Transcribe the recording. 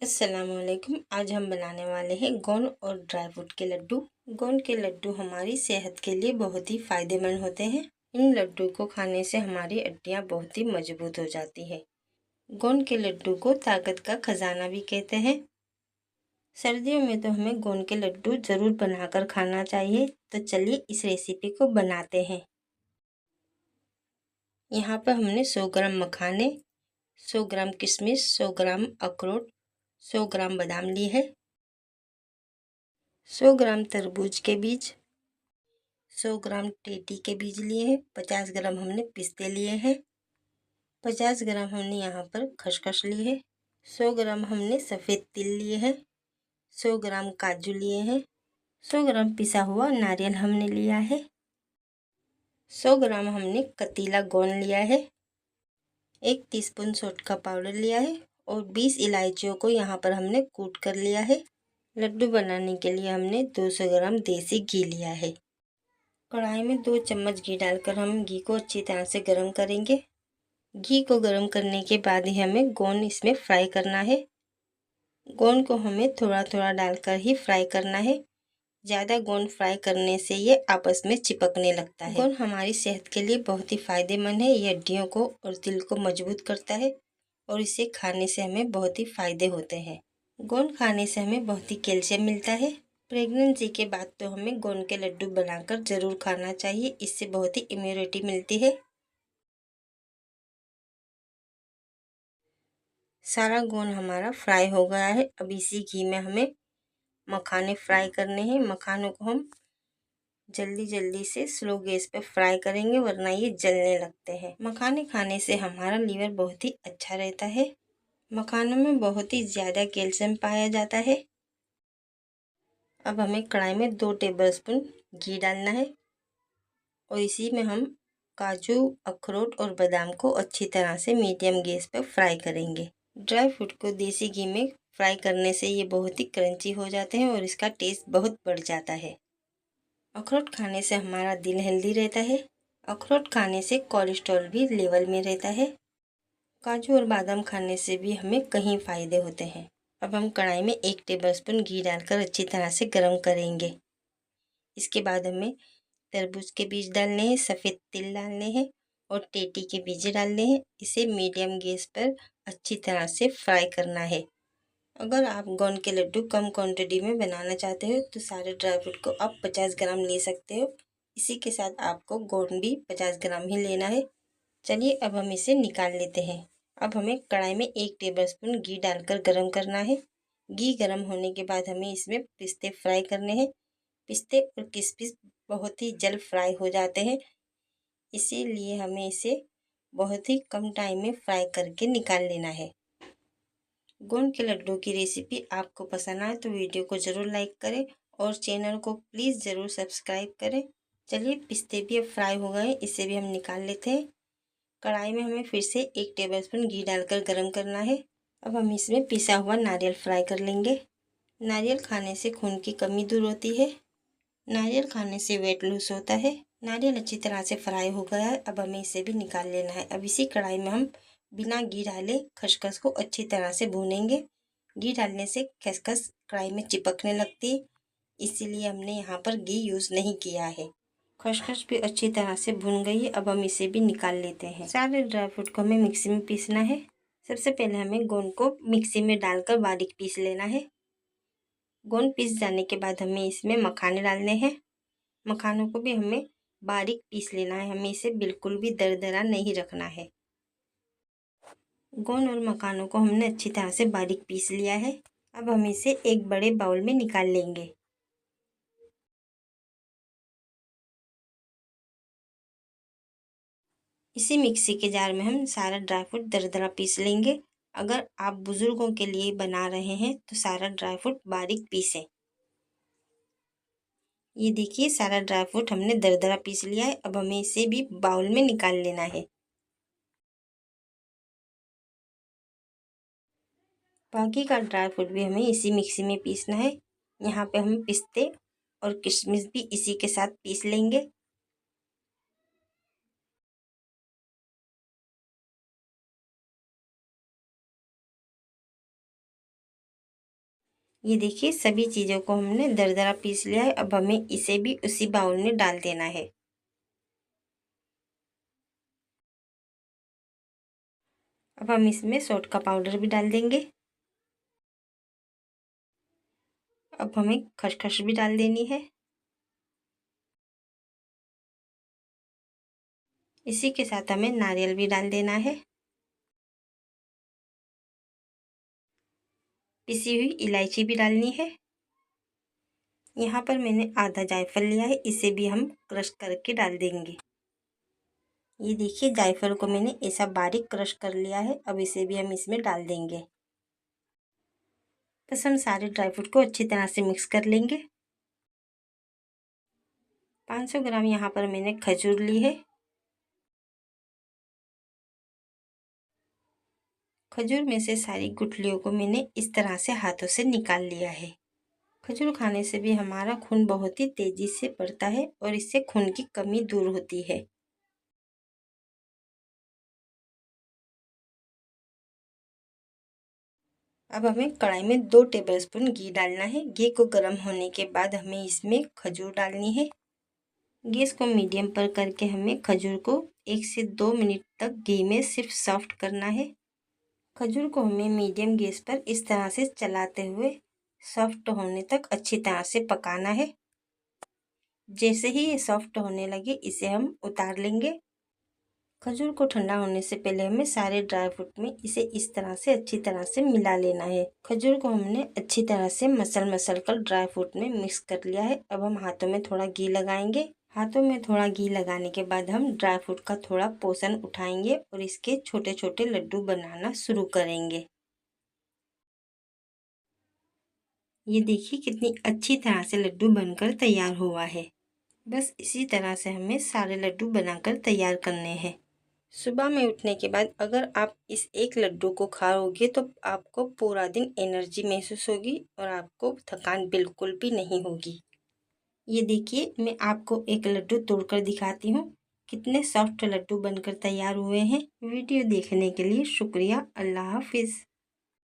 अस्सलामुअलैकुम। आज हम बनाने वाले हैं गोंद और ड्राई फ्रूट के लड्डू। गोंद के लड्डू हमारी सेहत के लिए बहुत ही फायदेमंद होते हैं। इन लड्डू को खाने से हमारी हड्डियां बहुत ही मजबूत हो जाती है। गोंद के लड्डू को ताकत का खजाना भी कहते हैं। सर्दियों में तो हमें गोंद के लड्डू ज़रूर बनाकर खाना चाहिए। तो चलिए इस रेसिपी को बनाते हैं। यहाँ पर हमने 100 ग्राम मखाने, 100 ग्राम किशमिश, 100 ग्राम अखरोट, 100 ग्राम बादाम लिए है, 100 ग्राम तरबूज के बीज, 100 ग्राम टेटी के बीज लिए हैं, 50 ग्राम हमने पिस्ते लिए हैं, 50 ग्राम हमने यहाँ पर खसखस ली है, 100 ग्राम हमने सफ़ेद तिल लिए हैं, 100 ग्राम काजू लिए हैं, 100 ग्राम पिसा हुआ नारियल हमने लिया है, 100 ग्राम हमने कतीला गोंद लिया है, 1 टीस्पून सौंठ का पाउडर लिया है और 20 इलायचियों को यहाँ पर हमने कूट कर लिया है। लड्डू बनाने के लिए हमने 200 ग्राम देसी घी लिया है। कढ़ाई में 2 चम्मच घी डालकर हम घी को अच्छी तरह से गर्म करेंगे। घी को गर्म करने के बाद ही हमें गोंद इसमें फ्राई करना है। गोंद को हमें थोड़ा थोड़ा डालकर ही फ्राई करना है। ज़्यादा गोंद फ्राई करने से ये आपस में चिपकने लगता है। गोंद हमारी सेहत के लिए बहुत ही फायदेमंद है। ये हड्डियों को और दिल को मजबूत करता है और इसे खाने से हमें बहुत ही फायदे होते हैं। गोंद खाने से हमें बहुत ही कैल्शियम मिलता है। प्रेगनेंसी के बाद तो हमें गोंद के लड्डू बनाकर ज़रूर खाना चाहिए। इससे बहुत ही इम्यूनिटी मिलती है। सारा गोंद हमारा फ्राई हो गया है। अब इसी घी में हमें मखाने फ्राई करने हैं। मखानों को हम जल्दी जल्दी से स्लो गैस पे फ्राई करेंगे वरना ये जलने लगते हैं। मखाने खाने से हमारा लीवर बहुत ही अच्छा रहता है। मखानों में बहुत ही ज़्यादा कैल्शियम पाया जाता है। अब हमें कढ़ाई में 2 टेबलस्पून घी डालना है और इसी में हम काजू, अखरोट और बादाम को अच्छी तरह से मीडियम गैस पर फ्राई करेंगे। ड्राई फ्रूट को देसी घी में फ्राई करने से ये बहुत ही क्रंची हो जाते हैं और इसका टेस्ट बहुत बढ़ जाता है। अखरोट खाने से हमारा दिल हेल्दी रहता है। अखरोट खाने से कोलेस्ट्रॉल भी लेवल में रहता है। काजू और बादाम खाने से भी हमें कई फायदे होते हैं। अब हम कढ़ाई में 1 टेबलस्पून घी डालकर अच्छी तरह से गर्म करेंगे। इसके बाद हमें तरबूज के बीज डालने हैं, सफ़ेद तिल डालने हैं और टेटी के बीज डालने हैं। इसे मीडियम गैस पर अच्छी तरह से फ्राई करना है। अगर आप गोंद के लड्डू कम क्वांटिटी में बनाना चाहते हो तो सारे ड्राई फ्रूट को आप 50 ग्राम ले सकते हो। इसी के साथ आपको गोंद भी 50 ग्राम ही लेना है। चलिए अब हम इसे निकाल लेते हैं। अब हमें कढ़ाई में 1 टेबलस्पून घी डालकर गरम करना है। घी गरम होने के बाद हमें इसमें पिस्ते फ्राई करने हैं। पिस्ते और किशमिश बहुत ही जल्द फ्राई हो जाते हैं, इसीलिए हमें इसे बहुत ही कम टाइम में फ्राई करके निकाल लेना है। गोंद के लड्डू की रेसिपी आपको पसंद आए तो वीडियो को ज़रूर लाइक करें और चैनल को प्लीज़ ज़रूर सब्सक्राइब करें। चलिए पिस्ते भी अब फ्राई हो गए, इसे भी हम निकाल लेते हैं। कढ़ाई में हमें फिर से 1 टेबलस्पून घी डालकर गरम करना है। अब हम इसमें पिसा हुआ नारियल फ्राई कर लेंगे। नारियल खाने से खून की कमी दूर होती है। नारियल खाने से वेट लूज होता है। नारियल अच्छी तरह से फ्राई हो गया है। अब हमें इसे भी निकाल लेना है। अब इसी कढ़ाई में हम बिना घी डाले खसखस को अच्छी तरह से भूनेंगे। घी डालने से खसखस कढ़ाई में चिपकने लगती है, इसीलिए हमने यहाँ पर घी यूज़ नहीं किया है। खसखस भी अच्छी तरह से भून गई है। अब हम इसे भी निकाल लेते हैं। सारे ड्राई फ्रूट को हमें मिक्सी में पीसना है। सबसे पहले हमें गोंद को मिक्सी में डालकर बारीक पीस लेना है। गोंद पीस जाने के बाद हमें इसमें मखाने डालने हैं। मखानों को भी हमें बारीक पीस लेना है। हमें इसे बिल्कुल भी दरदरा नहीं रखना है। गोंद और मखानों को हमने अच्छी तरह से बारीक पीस लिया है। अब हम इसे एक बड़े बाउल में निकाल लेंगे। इसी मिक्सी के जार में हम सारा ड्राई फ्रूट दरदरा पीस लेंगे। अगर आप बुज़ुर्गों के लिए बना रहे हैं तो सारा ड्राई फ्रूट बारीक पीसें। ये देखिए सारा ड्राई फ्रूट हमने दरदरा पीस लिया है। अब हमें इसे भी बाउल में निकाल लेना है। बाकी का ड्राई फ्रूट भी हमें इसी मिक्सी में पीसना है। यहाँ पे हम पिस्ते और किशमिश भी इसी के साथ पीस लेंगे। ये देखिए सभी चीज़ों को हमने दरदरा पीस लिया है। अब हमें इसे भी उसी बाउल में डाल देना है। अब हम इसमें सोट का पाउडर भी डाल देंगे। अब हमें खसखस भी डाल देनी है। इसी के साथ हमें नारियल भी डाल देना है। पिसी हुई इलायची भी डालनी है। यहाँ पर मैंने आधा जायफल लिया है, इसे भी हम क्रश करके डाल देंगे। ये देखिए जायफल को मैंने ऐसा बारीक क्रश कर लिया है। अब इसे भी हम इसमें डाल देंगे। बस हम सारे ड्राई फ्रूट को अच्छी तरह से मिक्स कर लेंगे। 500 ग्राम यहाँ पर मैंने खजूर ली है। खजूर में से सारी गुठलियों को मैंने इस तरह से हाथों से निकाल लिया है। खजूर खाने से भी हमारा खून बहुत ही तेजी से बढ़ता है और इससे खून की कमी दूर होती है। अब हमें कढ़ाई में 2 टेबलस्पून घी डालना है। घी को गर्म होने के बाद हमें इसमें खजूर डालनी है। गैस को मीडियम पर करके हमें खजूर को 1 से 2 मिनट तक घी में सिर्फ सॉफ्ट करना है। खजूर को हमें मीडियम गैस पर इस तरह से चलाते हुए सॉफ्ट होने तक अच्छी तरह से पकाना है। जैसे ही ये सॉफ्ट होने लगे इसे हम उतार लेंगे। खजूर को ठंडा होने से पहले हमें सारे ड्राई फ्रूट में इसे इस तरह से अच्छी तरह से मिला लेना है। खजूर को हमने अच्छी तरह से मसल कर ड्राई फ्रूट में मिक्स कर लिया है। अब हम हाथों में थोड़ा घी लगाएंगे। हाथों में थोड़ा घी लगाने के बाद हम ड्राई फ्रूट का थोड़ा पोर्शन उठाएंगे और इसके छोटे छोटे लड्डू बनाना शुरू करेंगे। ये देखिए कितनी अच्छी तरह से लड्डू बनकर तैयार हुआ है। बस इसी तरह से हमें सारे लड्डू बनाकर तैयार करने हैं। सुबह में उठने के बाद अगर आप इस एक लड्डू को खाओगे तो आपको पूरा दिन एनर्जी महसूस होगी और आपको थकान बिल्कुल भी नहीं होगी। ये देखिए मैं आपको एक लड्डू तोड़कर दिखाती हूँ। कितने सॉफ्ट लड्डू बनकर तैयार हुए हैं। वीडियो देखने के लिए शुक्रिया। अल्लाह हाफिज़।